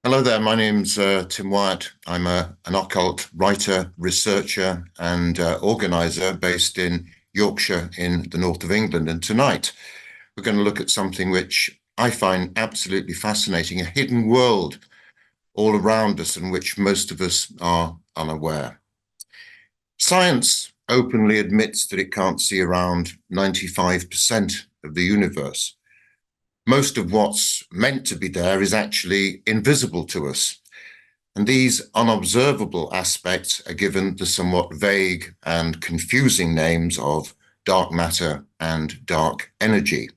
Hello there, my name's Tim Wyatt. I'm an occult writer, researcher, and organizer based in Yorkshire in the north of England. And tonight we're going to look at something which I find absolutely fascinating, a hidden world all around us in which most of us are unaware. Science openly admits that it can't see around 95% of the universe. Most of what's meant to be there is actually invisible to us. And these unobservable aspects are given the somewhat vague and confusing names of dark matter and dark energy.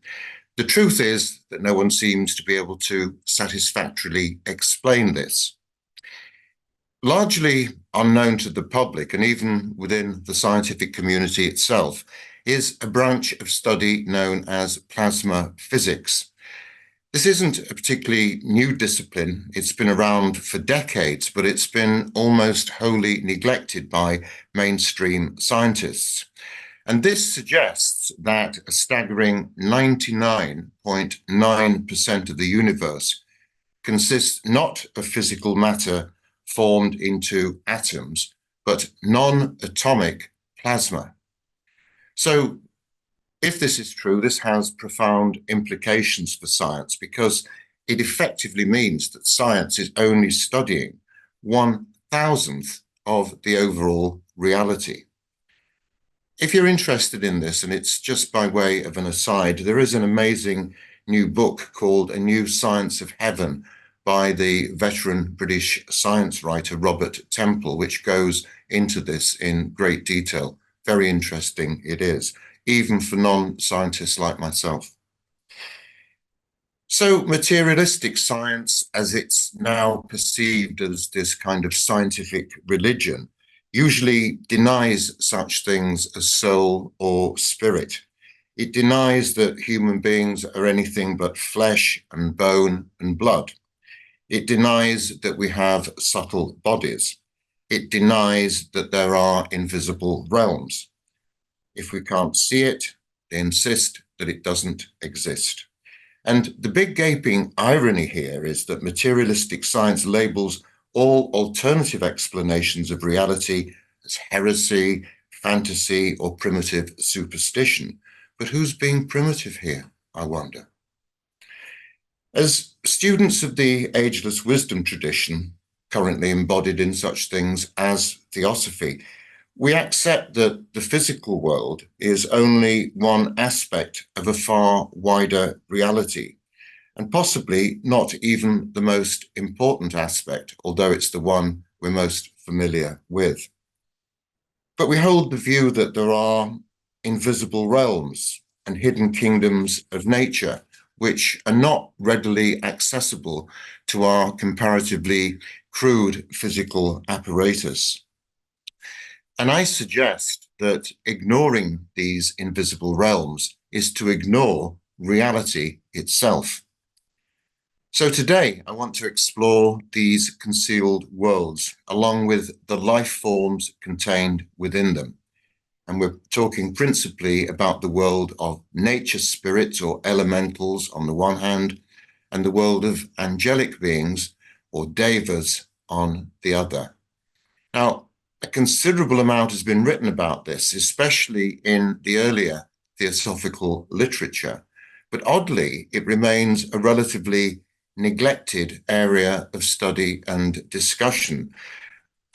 The truth is that no one seems to be able to satisfactorily explain this. Largely unknown to the public, and even within the scientific community itself, is a branch of study known as plasma physics. This isn't a particularly new discipline. It's been around for decades, but it's been almost wholly neglected by mainstream scientists. And this suggests that a staggering 99.9% of the universe consists not of physical matter formed into atoms, but non-atomic plasma. So if this is true, this has profound implications for science because it effectively means that science is only studying 1,000th of the overall reality. If you're interested in this, and it's just by way of an aside, there is an amazing new book called A New Science of Heaven by the veteran British science writer Robert Temple, which goes into this in great detail. Very interesting it is, even for non-scientists like myself. So materialistic science, as it's now perceived as this kind of scientific religion, usually denies such things as soul or spirit. It denies that human beings are anything but flesh and bone and blood. It denies that we have subtle bodies. It denies that there are invisible realms. If we can't see it, they insist that it doesn't exist. And the big gaping irony here is that materialistic science labels all alternative explanations of reality as heresy, fantasy, or primitive superstition. But who's being primitive here, I wonder? As students of the Ageless Wisdom tradition, currently embodied in such things as Theosophy, we accept that the physical world is only one aspect of a far wider reality, and possibly not even the most important aspect, although it's the one we're most familiar with. But we hold the view that there are invisible realms and hidden kingdoms of nature which are not readily accessible to our comparatively crude physical apparatus. And I suggest that ignoring these invisible realms is to ignore reality itself. So today I want to explore these concealed worlds along with the life forms contained within them. And we're talking principally about the world of nature spirits or elementals on the one hand, and the world of angelic beings or Devas on the other. Now, a considerable amount has been written about this, especially in the earlier theosophical literature, but oddly, it remains a relatively neglected area of study and discussion.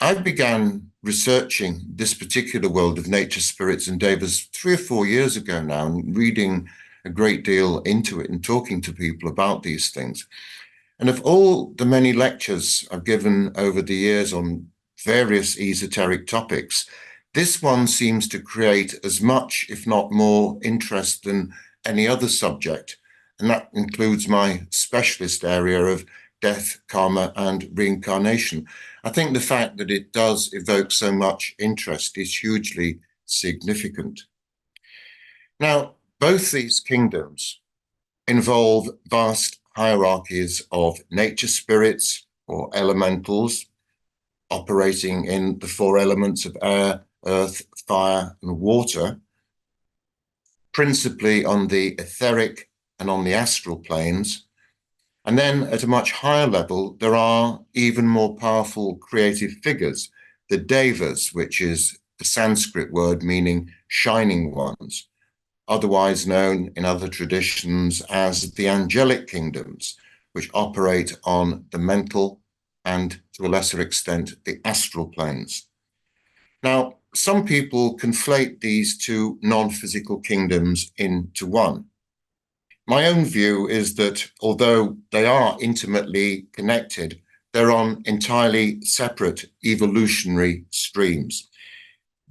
I began researching this particular world of nature spirits and Devas 3 or 4 years ago now, and reading a great deal into it and talking to people about these things. And of all the many lectures I've given over the years on various esoteric topics, this one seems to create as much, if not more, interest than any other subject. And that includes my specialist area of death, karma, and reincarnation. I think the fact that it does evoke so much interest is hugely significant. Now, both these kingdoms involve vast hierarchies of nature spirits or elementals operating in the 4 elements of air, earth, fire, and water, principally on the etheric and on the astral planes, And then at a much higher level, there are even more powerful creative figures, the Devas, which is the Sanskrit word meaning shining ones, otherwise known in other traditions as the angelic kingdoms, which operate on the mental and, to a lesser extent, the astral planes. Now, some people conflate these two non-physical kingdoms into one. My own view is that although they are intimately connected, they're on entirely separate evolutionary streams.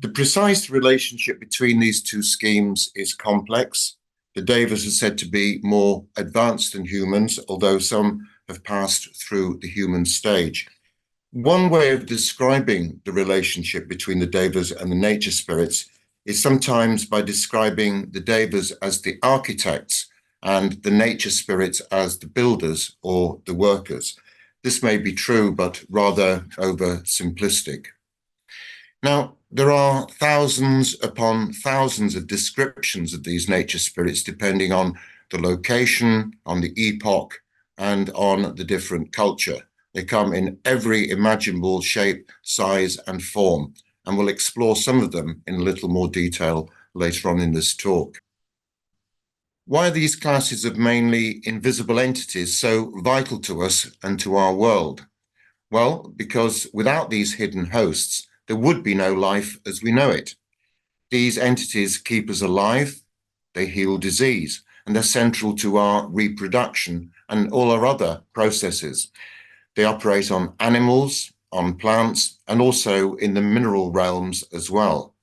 The precise relationship between these two schemes is complex. The Devas are said to be more advanced than humans, although some have passed through the human stage. One way of describing the relationship between the Devas and the nature spirits is sometimes by describing the Devas as the architects and the nature spirits as the builders or the workers. This may be true, but rather oversimplistic. Now, there are thousands upon thousands of descriptions of these nature spirits, depending on the location, on the epoch, and on the different culture. They come in every imaginable shape, size, and form, and we'll explore some of them in a little more detail later on in this talk. Why are these classes of mainly invisible entities so vital to us and to our world? Well, because without these hidden hosts, there would be no life as we know it. These entities keep us alive, they heal disease, and they're central to our reproduction and all our other processes. They operate on animals, on plants, and also in the mineral realms as well.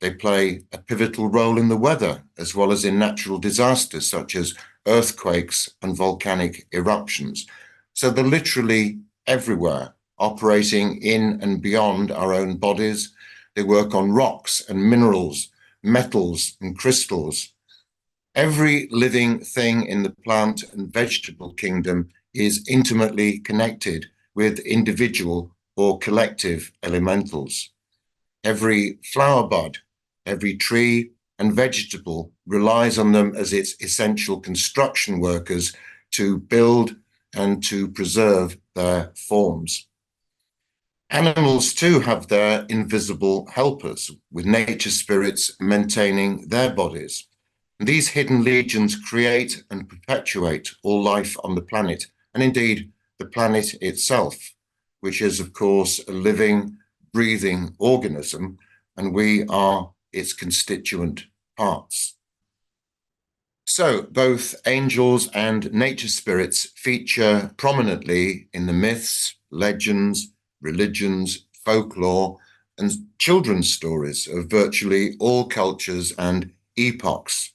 They play a pivotal role in the weather, as well as in natural disasters such as earthquakes and volcanic eruptions. So they're literally everywhere, operating in and beyond our own bodies. They work on rocks and minerals, metals and crystals. Every living thing in the plant and vegetable kingdom is intimately connected with individual or collective elementals. Every flower bud, every tree and vegetable relies on them as its essential construction workers to build and to preserve their forms. Animals too have their invisible helpers, with nature spirits maintaining their bodies. These hidden legions create and perpetuate all life on the planet, and indeed the planet itself, which is, of course, a living, breathing organism, and we are its constituent parts. So both angels and nature spirits feature prominently in the myths, legends, religions, folklore, and children's stories of virtually all cultures and epochs.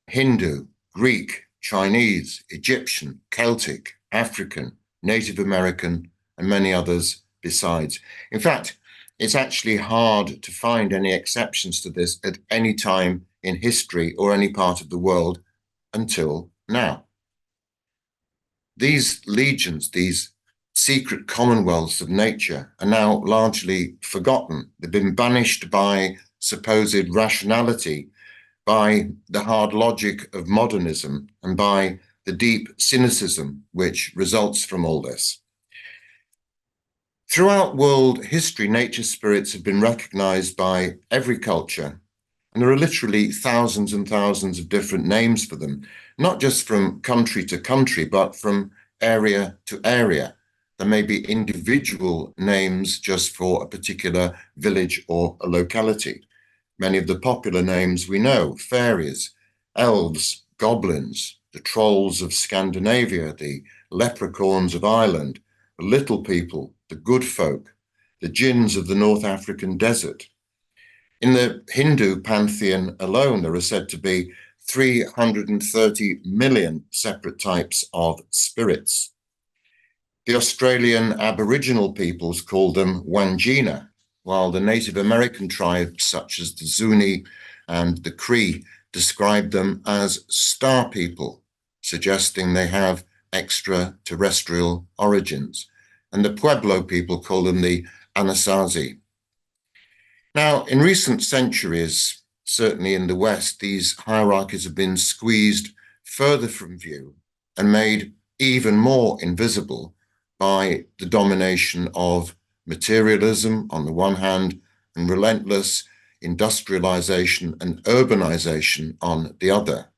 Hindu, Greek, Chinese, Egyptian, Celtic, African, Native American, and many others besides. In fact, it's actually hard to find any exceptions to this at any time in history or any part of the world until now. These legions, these secret commonwealths of nature, are now largely forgotten. They've been banished by supposed rationality, by the hard logic of modernism, and by the deep cynicism which results from all this. Throughout world history, nature spirits have been recognized by every culture, and there are literally thousands and thousands of different names for them, not just from country to country, but from area to area. There may be individual names just for a particular village or a locality. Many of the popular names we know: fairies, elves, goblins, the trolls of Scandinavia, the leprechauns of Ireland, the little people, the good folk, the jinns of the North African desert. In the Hindu pantheon alone, there are said to be 330 million separate types of spirits. The Australian Aboriginal peoples call them Wangina, while the Native American tribes such as the Zuni and the Cree describe them as star people, suggesting they have extraterrestrial origins. And the Pueblo people call them the Anasazi. Now, in recent centuries, certainly in the West, these hierarchies have been squeezed further from view and made even more invisible by the domination of materialism on the one hand and relentless industrialization and urbanization on the other.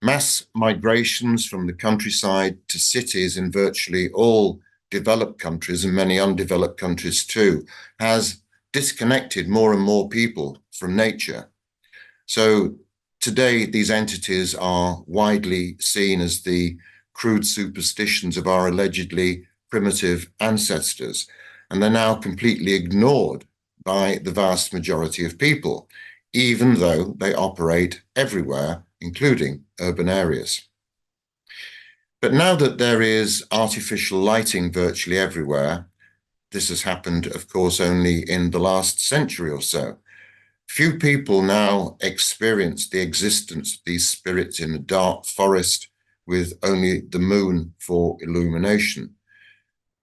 Mass migrations from the countryside to cities in virtually all developed countries and many undeveloped countries too has disconnected more and more people from nature. So today, these entities are widely seen as the crude superstitions of our allegedly primitive ancestors, and they're now completely ignored by the vast majority of people, even though they operate everywhere, including urban areas. But now that there is artificial lighting virtually everywhere, this has happened, of course, only in the last century or so. Few people now experience the existence of these spirits in a dark forest with only the moon for illumination.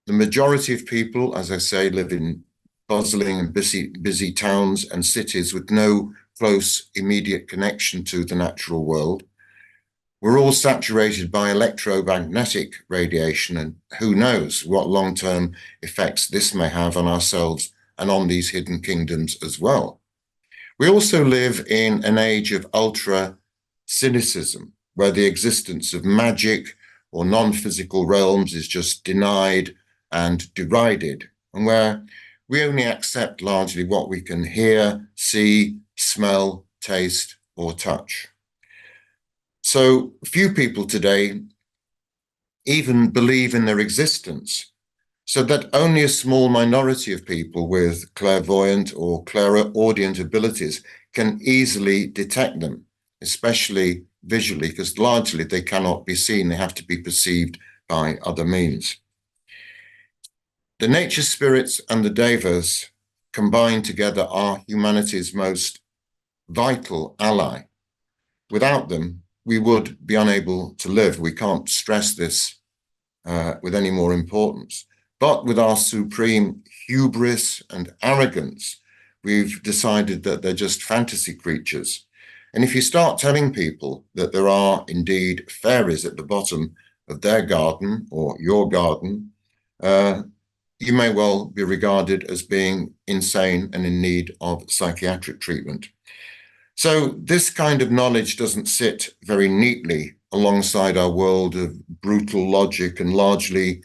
The majority of people, as I say, live in bustling and busy towns and cities with no close, immediate connection to the natural world. We're all saturated by electromagnetic radiation, and who knows what long-term effects this may have on ourselves and on these hidden kingdoms as well. We also live in an age of ultra-cynicism, where the existence of magic or non-physical realms is just denied and derided, and where we only accept largely what we can hear, see, smell, taste, or touch. So few people today even believe in their existence, so that only a small minority of people with clairvoyant or clairaudient abilities can easily detect them, especially visually, because largely they cannot be seen, they have to be perceived by other means. The nature spirits and the Devas combined together are humanity's most vital ally. Without them, we would be unable to live. We can't stress this with any more importance. But with our supreme hubris and arrogance, we've decided that they're just fantasy creatures. And if you start telling people that there are indeed fairies at the bottom of their garden or your garden, you may well be regarded as being insane and in need of psychiatric treatment. So this kind of knowledge doesn't sit very neatly alongside our world of brutal logic and largely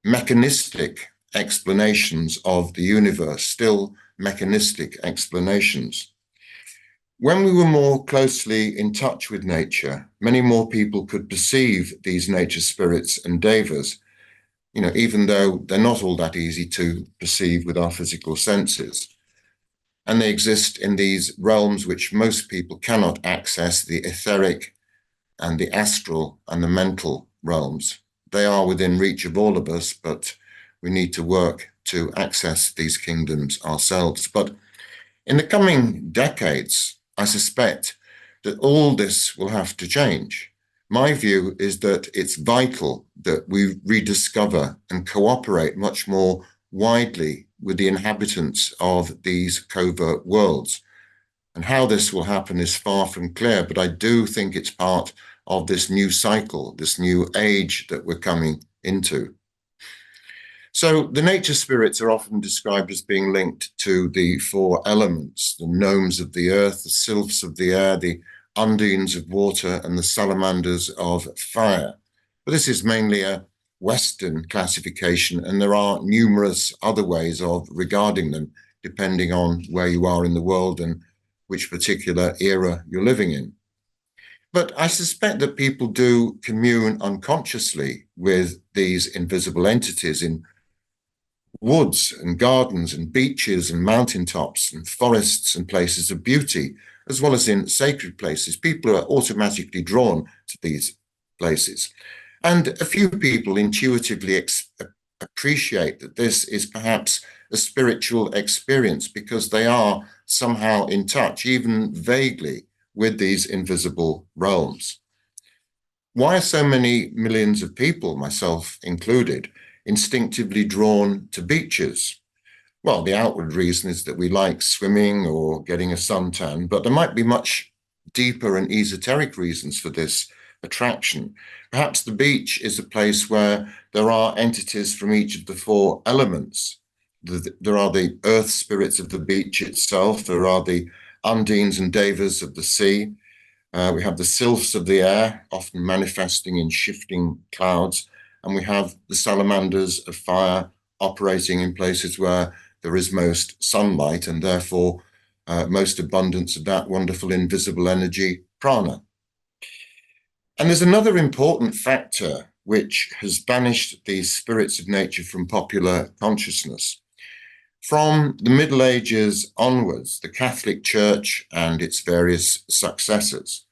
mechanistic explanations of the universe, still mechanistic explanations. When we were more closely in touch with nature, many more people could perceive these nature spirits and devas, even though they're not all that easy to perceive with our physical senses. And they exist in these realms which most people cannot access, the etheric and the astral and the mental realms. They are within reach of all of us, but we need to work to access these kingdoms ourselves. But in the coming decades, I suspect that all this will have to change. My view is that it's vital that we rediscover and cooperate much more widely with the inhabitants of these covert worlds. And how this will happen is far from clear, but I do think it's part of this new cycle, this new age that we're coming into. So the nature spirits are often described as being linked to the four elements: the gnomes of the earth, the sylphs of the air, the undines of water, and the salamanders of fire. But this is mainly a Western classification, and there are numerous other ways of regarding them, depending on where you are in the world and which particular era you're living in. But I suspect that people do commune unconsciously with these invisible entities in woods and gardens and beaches and mountaintops and forests and places of beauty, as well as in sacred places. People are automatically drawn to these places. And a few people intuitively appreciate that this is perhaps a spiritual experience because they are somehow in touch, even vaguely, with these invisible realms. Why are so many millions of people, myself included, instinctively drawn to beaches? Well, the outward reason is that we like swimming or getting a suntan, but there might be much deeper and esoteric reasons for this attraction. Perhaps the beach is a place where there are entities from each of the four elements. There are the earth spirits of the beach itself. There are the undines and devas of the sea. We have the sylphs of the air, often manifesting in shifting clouds. And we have the salamanders of fire operating in places where there is most sunlight and therefore most abundance of that wonderful invisible energy, prana. And there's another important factor which has banished these spirits of nature from popular consciousness. From the Middle Ages onwards, the Catholic Church and its various successors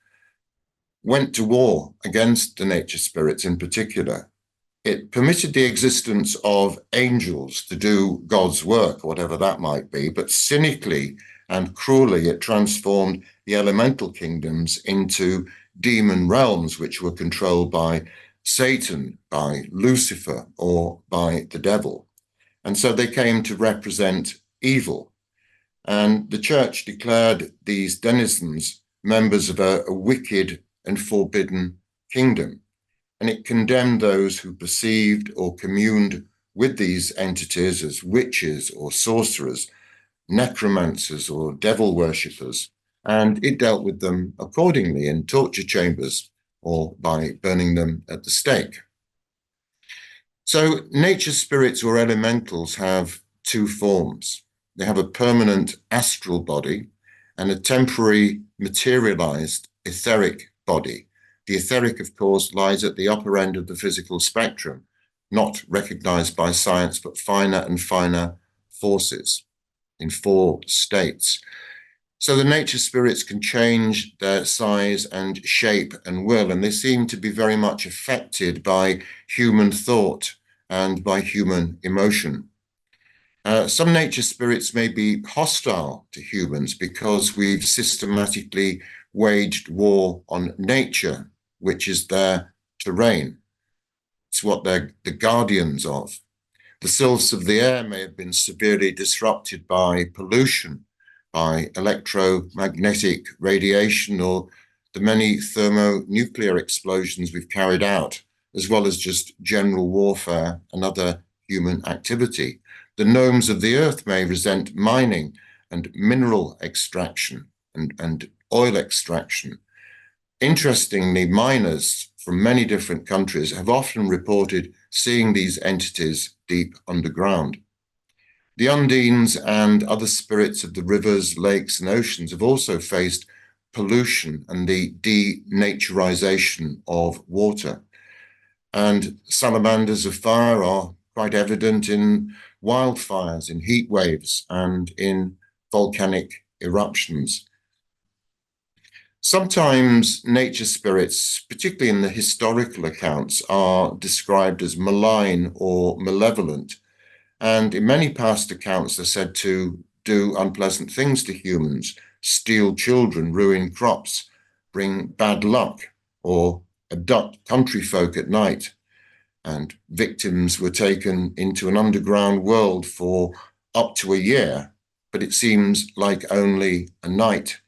went to war against the nature spirits in particular. It permitted the existence of angels to do God's work, whatever that might be, but cynically and cruelly it transformed the elemental kingdoms into demon realms which were controlled by Satan, by Lucifer, or by the devil. And so they came to represent evil. And the church declared these denizens members of a wicked and forbidden kingdom. And it condemned those who perceived or communed with these entities as witches or sorcerers, necromancers or devil worshippers, and it dealt with them accordingly in torture chambers or by burning them at the stake. So nature spirits or elementals have two forms. They have a permanent astral body and a temporary materialized etheric body. The etheric, of course, lies at the upper end of the physical spectrum, not recognized by science, but finer and finer forces in four states. So the nature spirits can change their size and shape and will, and they seem to be very much affected by human thought and by human emotion. Some nature spirits may be hostile to humans because we've systematically waged war on nature, which is their terrain. It's what they're the guardians of. The sylphs of the air may have been severely disrupted by pollution, by electromagnetic radiation, or the many thermonuclear explosions we've carried out, as well as just general warfare and other human activity. The gnomes of the earth may resent mining and mineral extraction and oil extraction. Interestingly, miners from many different countries have often reported seeing these entities deep underground. The undines and other spirits of the rivers, lakes, and oceans have also faced pollution and the denaturization of water. And salamanders of fire are quite evident in wildfires, in heat waves, and in volcanic eruptions. Sometimes nature spirits, particularly in the historical accounts, are described as malign or malevolent. And in many past accounts, they're said to do unpleasant things to humans, steal children, ruin crops, bring bad luck, or abduct country folk at night. And victims were taken into an underground world for up to a year, but it seems like only a night.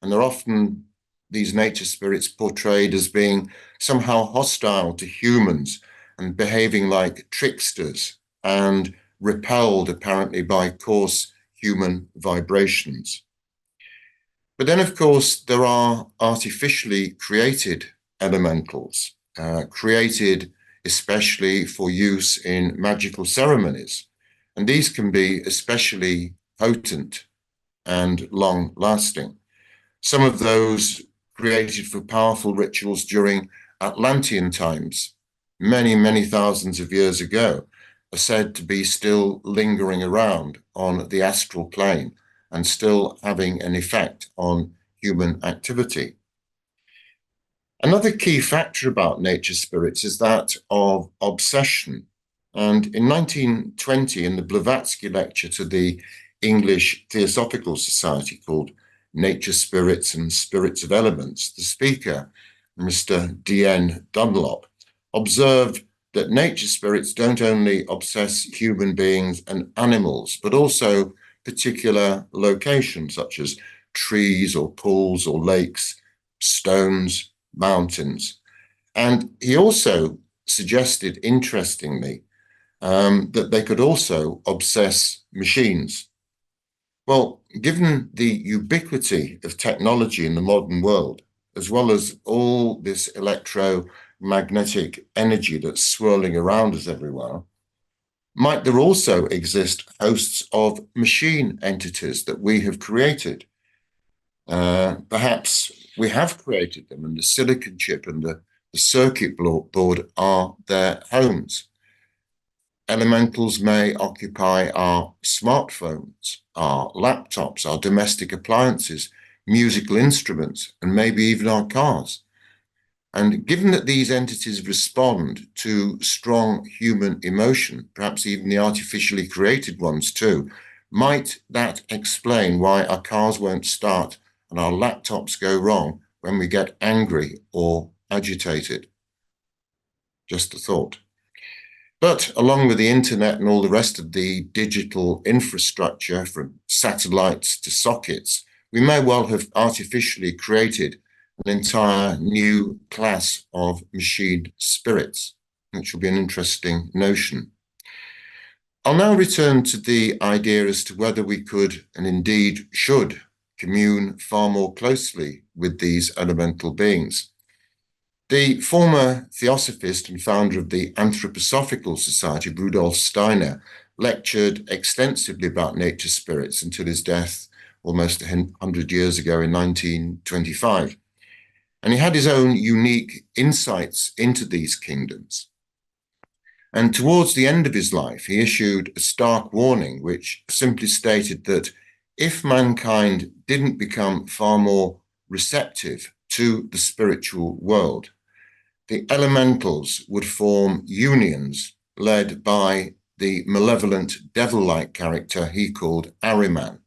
And they're often, these nature spirits, portrayed as being somehow hostile to humans and behaving like tricksters and repelled apparently by coarse human vibrations. But then, of course, there are artificially created elementals, created especially for use in magical ceremonies. And these can be especially potent and long-lasting. Some of those created for powerful rituals during Atlantean times, many, many thousands of years ago, are said to be still lingering around on the astral plane and still having an effect on human activity. Another key factor about nature spirits is that of obsession. And in 1920, in the Blavatsky lecture to the English Theosophical Society called Nature Spirits and Spirits of Elements, the speaker, Mr. D.N. Dunlop, observed that nature spirits don't only obsess human beings and animals, but also particular locations such as trees or pools or lakes, stones, mountains. And he also suggested, interestingly, that they could also obsess machines. Well, given the ubiquity of technology in the modern world, as well as all this electromagnetic energy that's swirling around us everywhere, might there also exist hosts of machine entities that we have created? Perhaps we have created them, and the silicon chip and the circuit board are their homes. Elementals may occupy our smartphones, our laptops, our domestic appliances, musical instruments, and maybe even our cars. And given that these entities respond to strong human emotion, perhaps even the artificially created ones too, might that explain why our cars won't start and our laptops go wrong when we get angry or agitated? Just a thought. But along with the internet and all the rest of the digital infrastructure, from satellites to sockets, we may well have artificially created an entire new class of machine spirits, which will be an interesting notion. I'll now return to the idea as to whether we could, and indeed should, commune far more closely with these elemental beings. The former theosophist and founder of the Anthroposophical Society, Rudolf Steiner, lectured extensively about nature spirits until his death almost 100 years ago in 1925. And he had his own unique insights into these kingdoms. And towards the end of his life, he issued a stark warning, which simply stated that if mankind didn't become far more receptive to the spiritual world, the elementals would form unions led by the malevolent devil-like character he called Ahriman.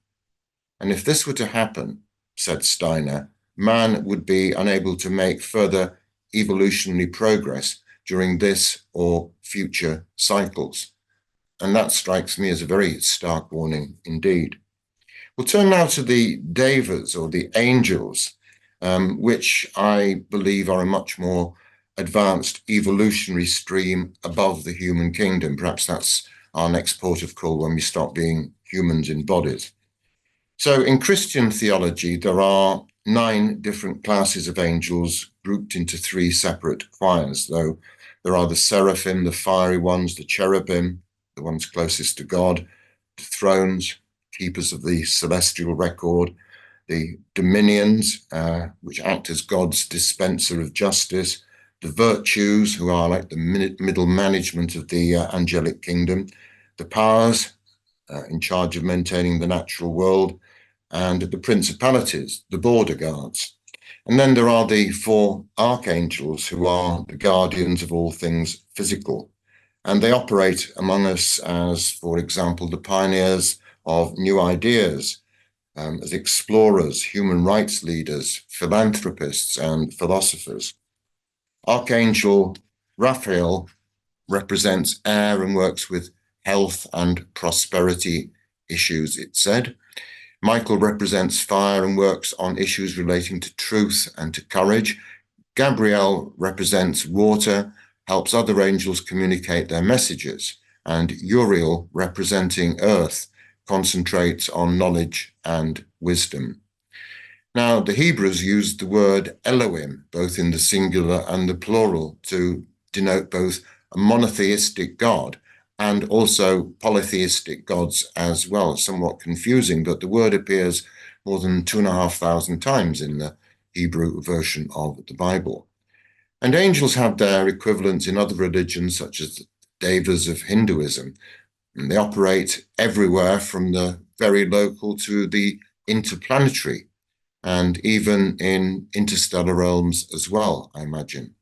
And if this were to happen, said Steiner, man would be unable to make further evolutionary progress during this or future cycles. And that strikes me as a very stark warning indeed. We'll turn now to the Devas, or the angels, which I believe are a much more advanced evolutionary stream above the human kingdom. Perhaps that's our next port of call when we stop being humans in bodies. So in Christian theology, there are 9 different classes of angels grouped into 3 separate choirs, though there are the seraphim, the fiery ones, the cherubim, the ones closest to God, the thrones, keepers of the celestial record, the dominions, which act as God's dispenser of justice, the virtues, who are like the middle management of the angelic kingdom, the powers, in charge of maintaining the natural world, and the principalities, the border guards. And then there are the 4 archangels, who are the guardians of all things physical. And they operate among us as, for example, the pioneers of new ideas, as explorers, human rights leaders, philanthropists, and philosophers. Archangel Raphael represents air and works with health and prosperity issues, it said. Michael represents fire and works on issues relating to truth and to courage. Gabriel represents water, helps other angels communicate their messages. And Uriel, representing earth, concentrates on knowledge and wisdom. Now, the Hebrews used the word Elohim, both in the singular and the plural, to denote both a monotheistic God and also polytheistic gods as well. Somewhat confusing, but the word appears more than 2,500 times in the Hebrew version of the Bible. And angels have their equivalents in other religions, such as the Devas of Hinduism. And they operate everywhere, from the very local to the interplanetary, and even in interstellar realms as well, I imagine.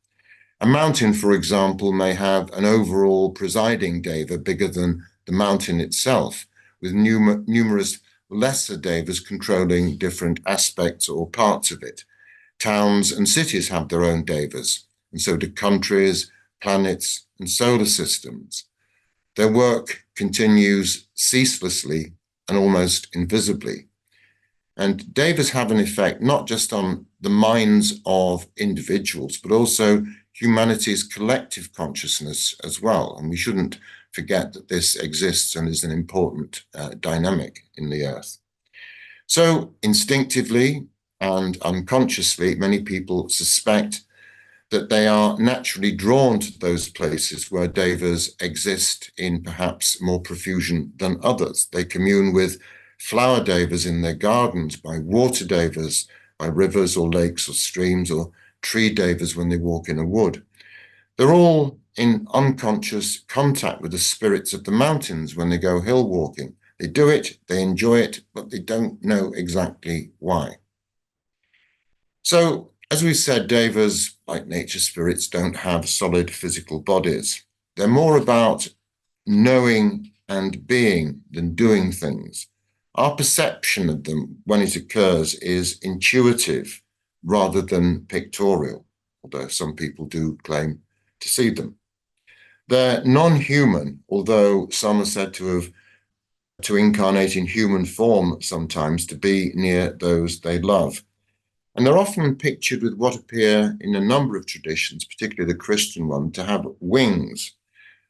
A mountain, for example, may have an overall presiding Deva bigger than the mountain itself, with numerous lesser Devas controlling different aspects or parts of it. Towns and cities have their own Devas, and so do countries, planets, and solar systems. Their work continues ceaselessly and almost invisibly. And Devas have an effect not just on the minds of individuals, but also humanity's collective consciousness as well. And we shouldn't forget that this exists and is an important dynamic in the earth. So instinctively and unconsciously, many people suspect that they are naturally drawn to those places where devas exist in perhaps more profusion than others. They commune with flower devas in their gardens, by water devas, by rivers or lakes or streams, or tree devas when they walk in a wood. They're all in unconscious contact with the spirits of the mountains when they go hill walking. They do it, they enjoy it, but they don't know exactly why. So, as we said, devas, like nature spirits, don't have solid physical bodies. They're more about knowing and being than doing things. Our perception of them when it occurs is intuitive rather than pictorial, although some people do claim to see them. They're non-human, although some are said to incarnate in human form sometimes to be near those they love. And they're often pictured with what appear in a number of traditions, particularly the Christian one, to have wings.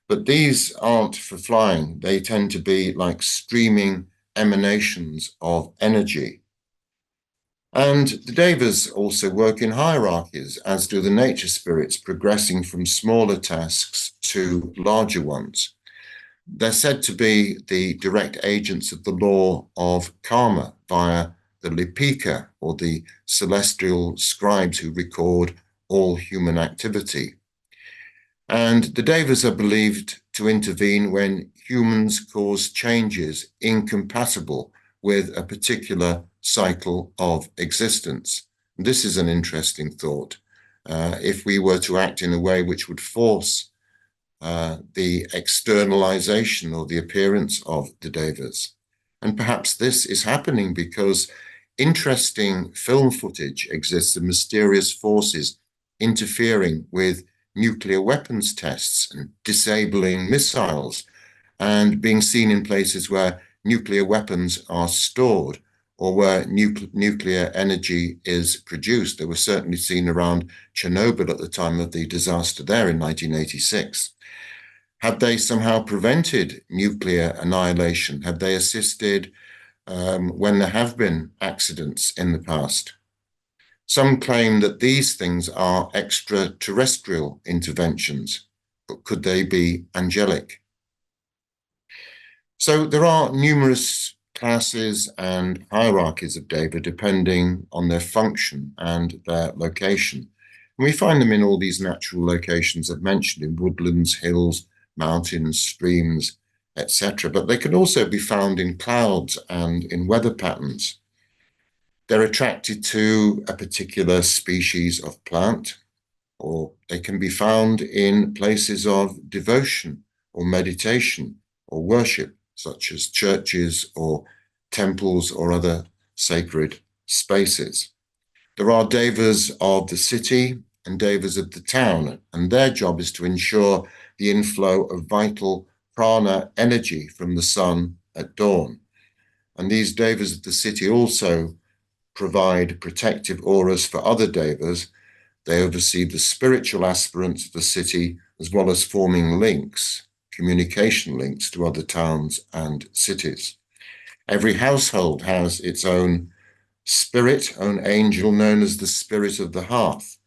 But these aren't for flying. They tend to be like streaming emanations of energy. And the devas also work in hierarchies, as do the nature spirits, progressing from smaller tasks to larger ones. They're said to be the direct agents of the law of karma via the lipika, or the celestial scribes who record all human activity. And the devas are believed to intervene when humans cause changes incompatible with a particular cycle of existence. This is an interesting thought. If we were to act in a way which would force the externalization or the appearance of the devas. And perhaps this is happening because interesting film footage exists of mysterious forces interfering with nuclear weapons tests and disabling missiles, and being seen in places where nuclear weapons are stored or where nuclear energy is produced. They were certainly seen around Chernobyl at the time of the disaster there in 1986. Have they somehow prevented nuclear annihilation? Have they assisted when there have been accidents in the past? Some claim that these things are extraterrestrial interventions, but could they be angelic? So there are numerous classes and hierarchies of Deva depending on their function and their location. And we find them in all these natural locations I've mentioned, in woodlands, hills, mountains, streams, etc. But they can also be found in clouds and in weather patterns. They're attracted to a particular species of plant, or they can be found in places of devotion or meditation or worship, such as churches or temples or other sacred spaces. There are devas of the city and devas of the town, and their job is to ensure the inflow of vital prana energy from the sun at dawn. And these devas of the city also provide protective auras for other devas. They oversee the spiritual aspirants of the city, as well as forming links, communication links to other towns and cities. Every household has its own spirit, own angel, known as the spirit of the hearth.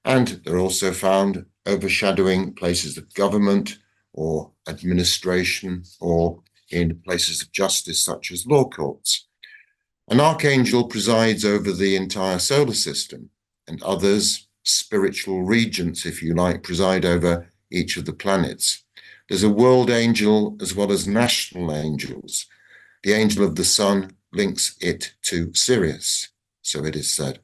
And they're also found overshadowing places of government or administration, or in places of justice, such as law courts. An archangel presides over the entire solar system, and others, spiritual regents, if you like, preside over each of the planets. There's a world angel as well as national angels. The angel of the sun links it to Sirius, so it is said.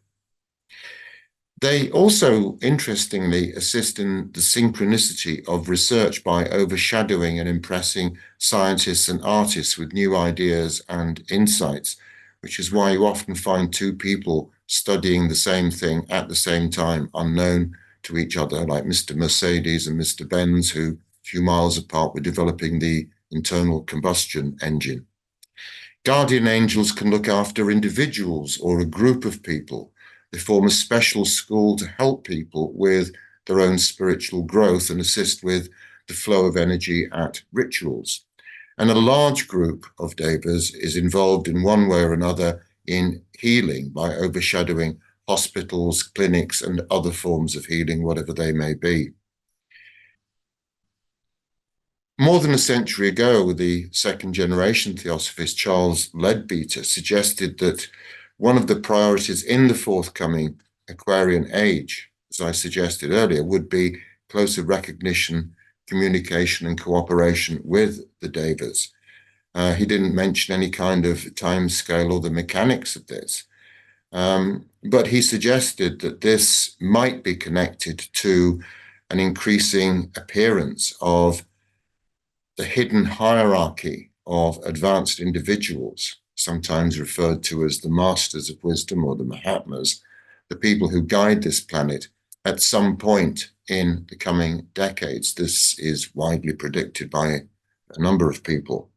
They also, interestingly, assist in the synchronicity of research by overshadowing and impressing scientists and artists with new ideas and insights, which is why you often find two people studying the same thing at the same time, unknown to each other, like Mr. Mercedes and Mr. Benz, who a few miles apart were developing the internal combustion engine. Guardian angels can look after individuals or a group of people. They form a special school to help people with their own spiritual growth and assist with the flow of energy at rituals. And a large group of Devas is involved in one way or another in healing by overshadowing hospitals, clinics, and other forms of healing, whatever they may be. More than a century ago, the second generation theosophist Charles Leadbeater suggested that one of the priorities in the forthcoming Aquarian age, as I suggested earlier, would be closer recognition, communication, and cooperation with the Devas. He didn't mention any kind of time scale or the mechanics of this. But he suggested that this might be connected to an increasing appearance of the hidden hierarchy of advanced individuals, sometimes referred to as the masters of wisdom or the Mahatmas, the people who guide this planet at some point in the coming decades. This is widely predicted by a number of people.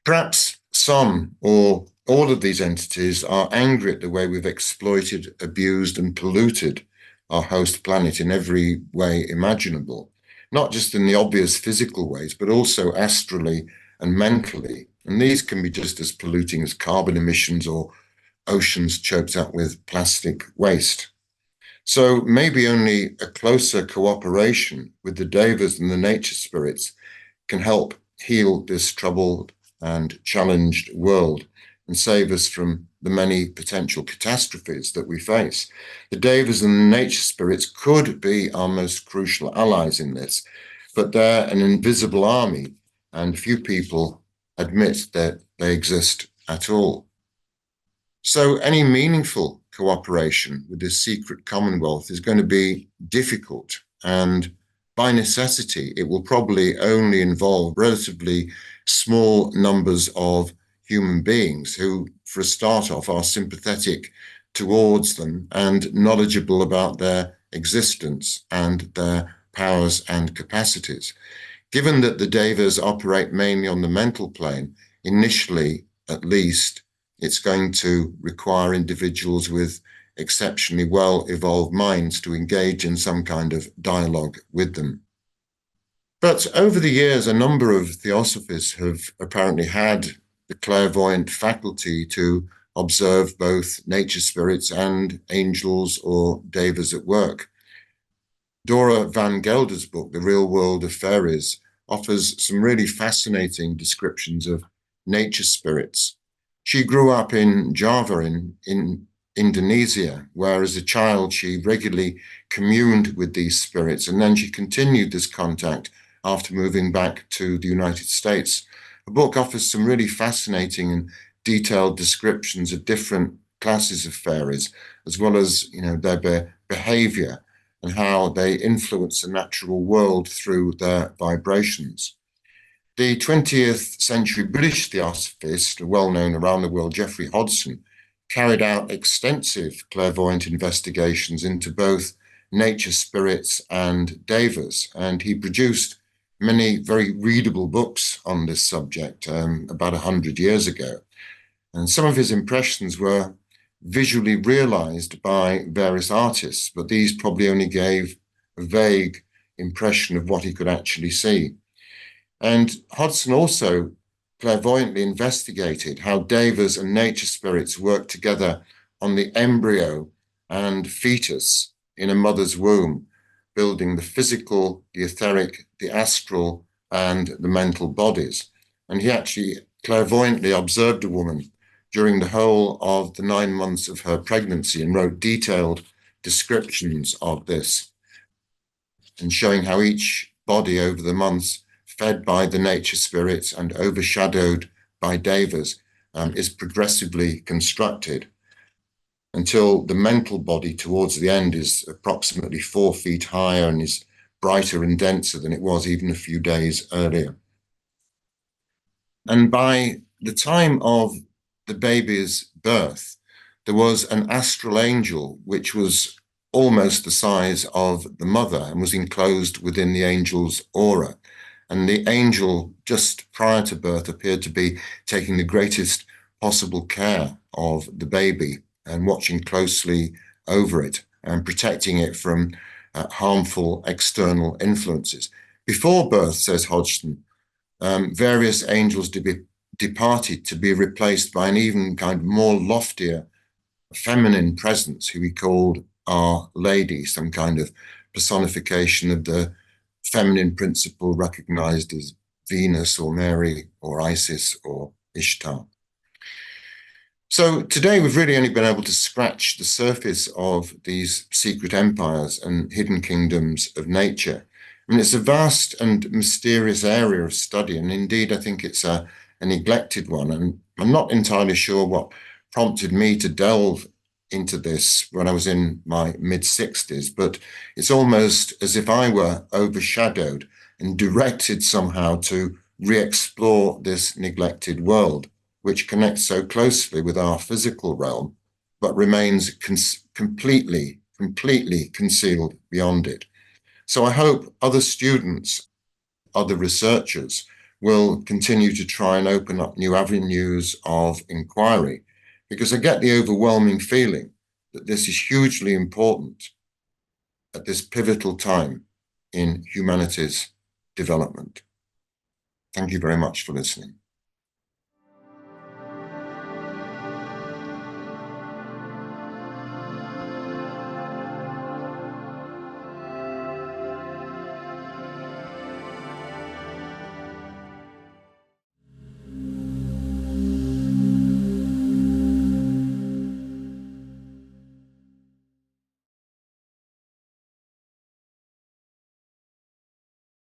Perhaps some or all of these entities are angry at the way we've exploited, abused, and polluted our host planet in every way imaginable, not just in the obvious physical ways, but also astrally and mentally. And these can be just as polluting as carbon emissions or oceans choked up with plastic waste. So maybe only a closer cooperation with the Devas and the nature spirits can help heal this troubled and challenged world and save us from the many potential catastrophes that we face. The Devas and the nature spirits could be our most crucial allies in this, but they're an invisible army, and few people admit that they exist at all. So any meaningful cooperation with this secret Commonwealth is going to be difficult, and by necessity, it will probably only involve relatively small numbers of human beings who, for a start off, are sympathetic towards them and knowledgeable about their existence and their powers and capacities. Given that the Devas operate mainly on the mental plane, initially at least, it's going to require individuals with exceptionally well-evolved minds to engage in some kind of dialogue with them. But over the years, a number of theosophists have apparently had the clairvoyant faculty to observe both nature spirits and angels or devas at work. Dora van Gelder's book, The Real World of Fairies, offers some really fascinating descriptions of nature spirits. She grew up in Java in Indonesia, where as a child she regularly communed with these spirits, and then she continued this contact after moving back to the United States. The book offers some really fascinating and detailed descriptions of different classes of fairies, as well as their behavior and how they influence the natural world through their vibrations. The 20th century British theosophist, well known around the world, Geoffrey Hodgson, carried out extensive clairvoyant investigations into both nature spirits and devas, and he produced many very readable books on this subject about 100 years ago. And some of his impressions were visually realized by various artists, but these probably only gave a vague impression of what he could actually see. And Hodgson also clairvoyantly investigated how devas and nature spirits work together on the embryo and fetus in a mother's womb, building the physical, the etheric, the astral, and the mental bodies. And he actually clairvoyantly observed a woman during the whole of the 9 months of her pregnancy and wrote detailed descriptions of this, and showing how each body over the months, fed by the nature spirits and overshadowed by devas, is progressively constructed until the mental body towards the end is approximately 4 feet higher and is brighter and denser than it was even a few days earlier. And by the time of the baby's birth, there was an astral angel which was almost the size of the mother and was enclosed within the angel's aura. And the angel just prior to birth appeared to be taking the greatest possible care of the baby and watching closely over it and protecting it from harmful external influences. Before birth, says Hodgson, various angels departed to be replaced by an even kind of more loftier feminine presence who he called Our Lady, some kind of personification of the feminine principle recognized as Venus or Mary or Isis or Ishtar. So today we've really only been able to scratch the surface of these secret empires and hidden kingdoms of nature. I mean, it's a vast and mysterious area of study, and indeed I think it's a neglected one, and I'm not entirely sure what prompted me to delve into this when I was in my mid-60s, but it's almost as if I were overshadowed and directed somehow to re-explore this neglected world, which connects so closely with our physical realm, but remains completely concealed beyond it. So I hope other students, other researchers will continue to try and open up new avenues of inquiry, because I get the overwhelming feeling that this is hugely important at this pivotal time in humanity's development. Thank you very much for listening.